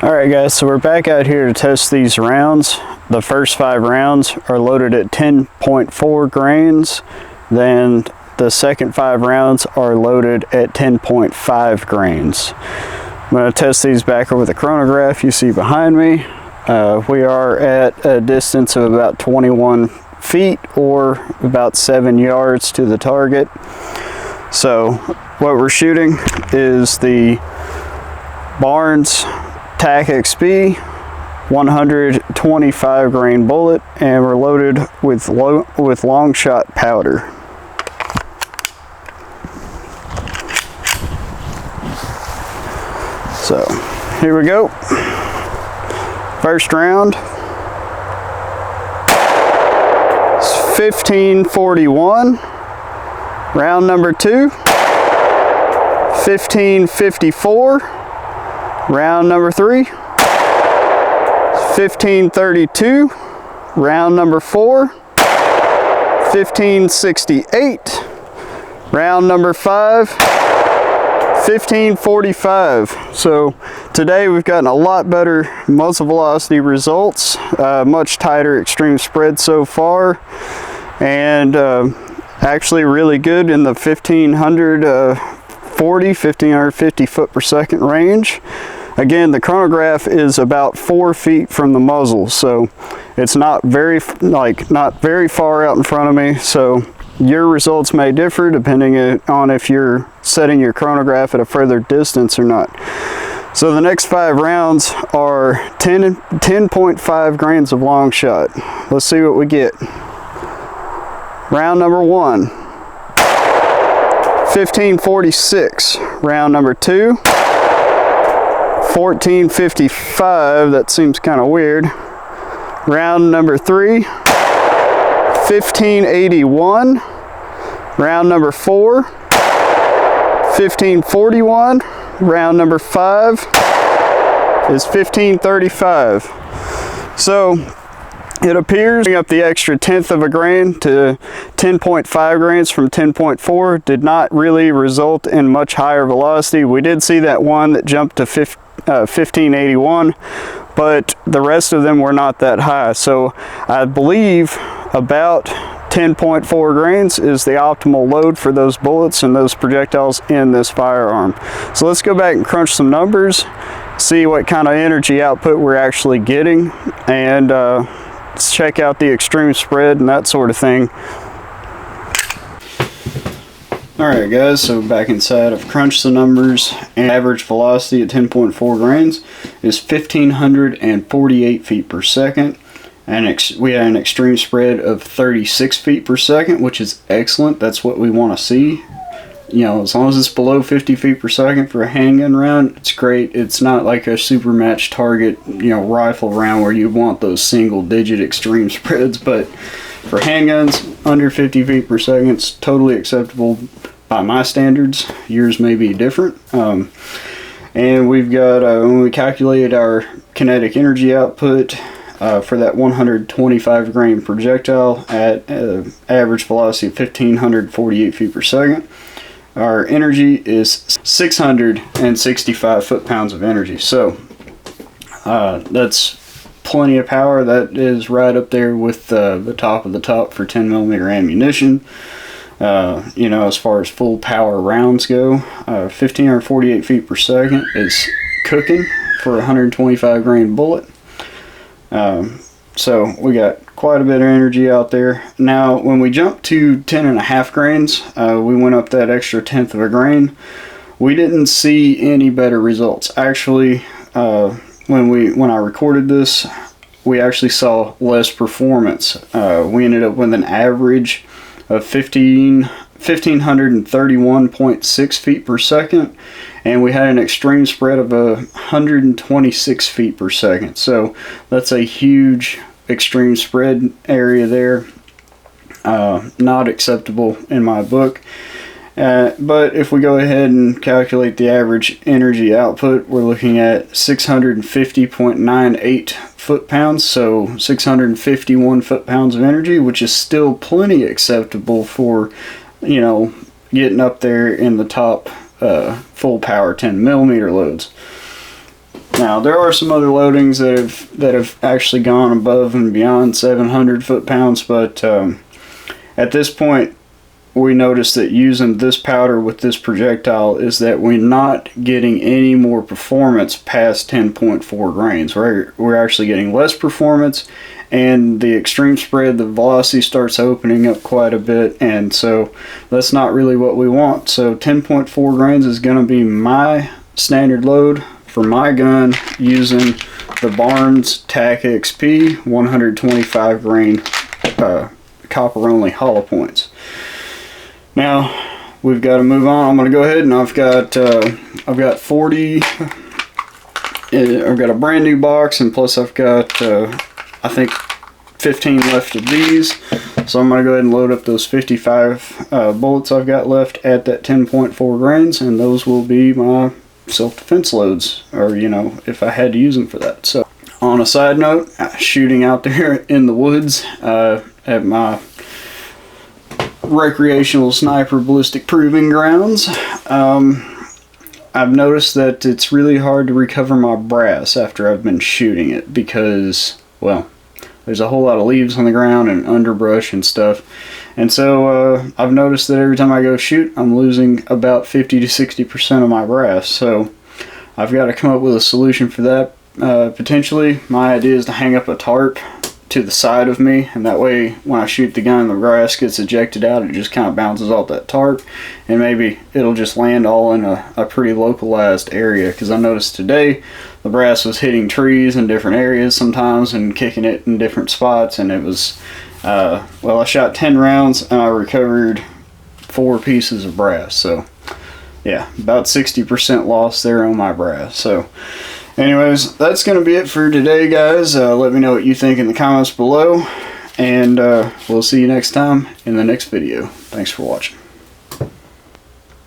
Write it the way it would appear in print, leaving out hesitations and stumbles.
Alright guys, so we're back out here to test these rounds. The first 5 rounds are loaded at 10.4 grains. Then the second 5 rounds are loaded at 10.5 grains. I'm going to test these back over the chronograph you see behind me. We are at a distance of about 21 feet or about 7 yards to the target. So what we're shooting is the Barnes Tac-XP 125 grain bullet, and we're loaded with long shot powder. So here we go. First round. It's 1541. Round number 2. 1554. Round number 3. 1532. Round number 4. 1568. Round number 5. 1545. So today we've gotten a lot better muzzle velocity results, much tighter extreme spread so far, and actually really good in the 1550 foot per second range. Again, the chronograph is about 4 feet from the muzzle, so it's not very far out in front of me. So your results may differ depending on if you're setting your chronograph at a further distance or not. So the next 5 rounds are 10.5 grains of long shot. Let's see what we get. Round number 1, 1546. Round number 2, 1455. That seems kind of weird. Round number 3, 1581. Round number 4, 1541. Round number 5 is 1535. So it appears up the extra 1/10 of a grain to 10.5 grains from 10.4 did not really result in much higher velocity. We did see that one that jumped to 1581, but the rest of them were not that high. So I believe about 10.4 grains is the optimal load for those bullets and those projectiles in this firearm. So let's go back and crunch some numbers, see what kind of energy output we're actually getting, and let's check out the extreme spread and that sort of thing. Alright guys, so back inside, I've crunched the numbers, and average velocity at 10.4 grains is 1548 feet per second. And we had an extreme spread of 36 feet per second, which is excellent. That's what we want to see. You know, as long as it's below 50 feet per second for a handgun round, it's great. It's not like a super match target, rifle round where you want those single digit extreme spreads. But for handguns, under 50 feet per second, it's totally acceptable by my standards. Yours may be different. And we've got, when we calculated our kinetic energy output, for that 125 grain projectile at average velocity of 1548 feet per second, our energy is 665 foot-pounds of energy. So that's plenty of power. That is right up there with the top of the top for 10mm ammunition. As far as full power rounds go, 1548 feet per second is cooking for a 125 grain bullet. So we got quite a bit of energy out there. Now when we jumped to 10.5 grains, we went up that extra 1/10 of a grain. We didn't see any better results. Actually, when I recorded this, we actually saw less performance. We ended up with an average of 1531.6 feet per second, and we had an extreme spread of 126 feet per second. So that's a huge extreme spread area there. Not acceptable in my book. But if we go ahead and calculate the average energy output, we're looking at 650.98 foot-pounds, so 651 foot-pounds of energy, which is still plenty acceptable for, getting up there in the top full power 10mm loads. Now there are some other loadings that have actually gone above and beyond 700 foot-pounds, but at this point we noticed that using this powder with this projectile is that we're not getting any more performance past 10.4 grains. We're actually getting less performance, and the extreme spread, the velocity starts opening up quite a bit, and so that's not really what we want. So 10.4 grains is going to be my standard load for my gun using the Barnes Tac-XP 125 grain copper only hollow points. Now we've got to move on. I'm going to go ahead and I've got 40. I've got a brand new box, and plus I've got I think 15 left of these. So I'm going to go ahead and load up those 55 bullets I've got left at that 10.4 grains, and those will be my self-defense loads, or you know, if I had to use them for that. So on a side note, shooting out there in the woods at my recreational sniper ballistic proving grounds, I've noticed that it's really hard to recover my brass after I've been shooting it, because, well, there's a whole lot of leaves on the ground and underbrush and stuff, and so I've noticed that every time I go shoot, I'm losing about 50 to 60% of my brass. So I've got to come up with a solution for that. Potentially my idea is to hang up a tarp to the side of me, and that way when I shoot the gun, the brass gets ejected out, it just kind of bounces off that tarp, and maybe it'll just land all in a pretty localized area, because I noticed today the brass was hitting trees in different areas sometimes and kicking it in different spots, and it was well, I shot 10 rounds and I recovered 4 pieces of brass. So yeah, about 60% loss there on my brass. So anyways, that's going to be it for today, guys. Let me know what you think in the comments below, and we'll see you next time in the next video. Thanks for watching.